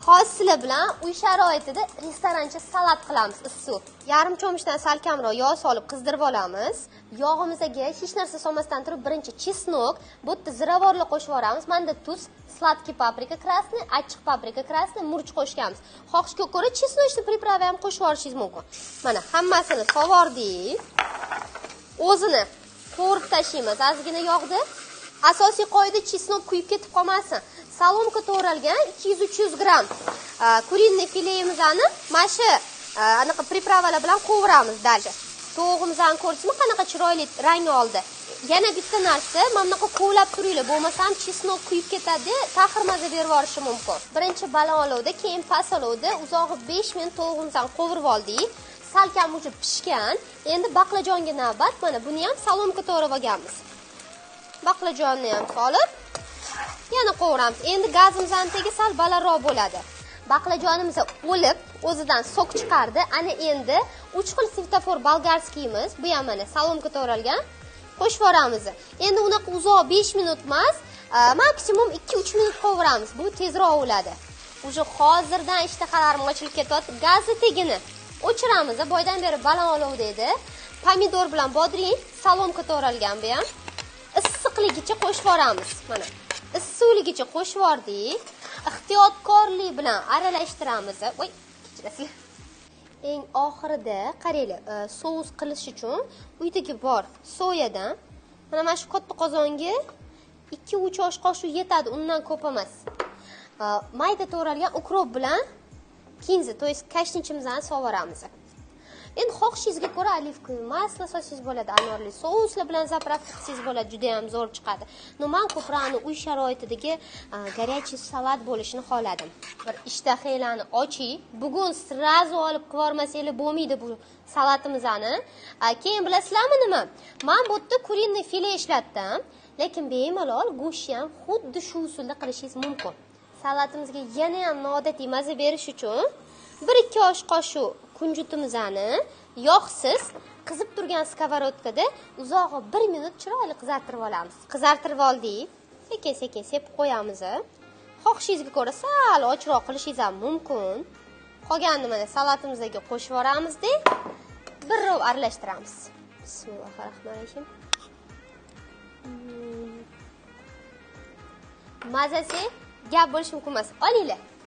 Hozir sizlar bilan uy sharoitida restorancha salat qilamiz issiq. Yarim cho'mchdan salkamroq yog' solib qizdirib olamiz. Yog'imizga hech narsa solmasdan turib birinchi chesnok, bu yerda ziravorli qo'shib yuboramiz. Menda tuz, sladkий paprika krasniy, achchiq paprika krasniy, murch qo'shganmiz. Xohishga ko'ra chesnochni priprava ham qo'shib yuborishingiz mumkin. Mana hammasini sovordik. O'zini qo'rib tashlaymiz ozgina yog'da. Asosiy qoida chesnok kuyib ketib qolmasin. Salomka to'g'ralgan 200-300 gram kurinniy fileyimizni mana shu anaqa pripravalar bilan qovuramiz dalja. To'g'imizni ko'rsizmi qanaqa chiroyli rang oldi. Yana bitta narsa, mana bunaqa qovlab turinglar, bo'lmasam chesnok kuyib ketadi, taxir maza berib yuborishi mumkin. Birinchi baland olovda, keyin past olovda uzog'i 5 minut to'g'imizni qovurib oldik. Salkam уже pishgan. Endi baqlajonga navbat. Mana buni ham salomka to'g'rab olganmiz. Baqlajonni ham solib yana qovuramiz. Endi gazimizni tegi sal balandroq bo'ladi. Baqlajonimiz o'lib, o'zidan sok chiqardi. Ana endi 3 xil svetofor bolgarskiyimiz, bu ham mana salomka to'g'ralgan. Qo'shib yuboramiz. Endi unaqa uzoq 5 minut emas, maksimum 2-3 minut qovuramiz. Bu tezroq bo'ladi. Uje hozirdan ishtahalarim ochilib ketyapti. Gazni tegini o'chiramiz. Boydan beri baland olovda edi. Pomidor bilan bodring, salomka to'g'ralgan bu ham. Issiqligicha qo'shib yuboramiz. Mana issiqligicha qo'shib yubordik. Ehtiyotkorlik bilan aralashtiramiz. Voy, kechirasizlar. Eng oxirida qaranglar, sous qilish uchun uydagi bor soyadan mana shu katta qozonga 2-3 osh qoshiq yetadi, undan ko'p emas. Mayda to'g'ralgan ukrop bilan kinzi, to есть kashnichimizni sovoramiz. Endi xohishingizga ko'ra olivko'y maslo solsangiz bo'ladi, anorli souslar bilan zapravka qilsangiz bo'ladi, juda ham zo'r chiqadi. No, men ko'proq uy sharoitidagi горячий salat bo'lishini xohladim. Bir ishtahalarni oching. Bugun srazu olib qilvormasanglar bo'lmaydi bu salatimizni. Keyin bilasizlarmi nima? Men bu yerda kurinniy file ishlatdim, lekin bemalol go'shtni ham xuddi shu usulda qilishingiz mumkin. Salatimizga yana ham noodatiy maza berish uchun 1-2 osh qoshiq kunjutimizni yog'siz qizib turgan skоворodkada uzog'i 1 minut chiroyli qizartirib olamiz. Qizartirib oldik. Sekin-sekin sepib qo'yamiz. Xohishingizga ko'ra sal ochroq qilishingiz ham mumkin. Qolganini mana salatimizga qo'shib yuboramiz-da, birrov aralashtiramiz. Bismillahirrohmanirrohim. Mazasi gap bo'lishi mumkin emas. Olinglar.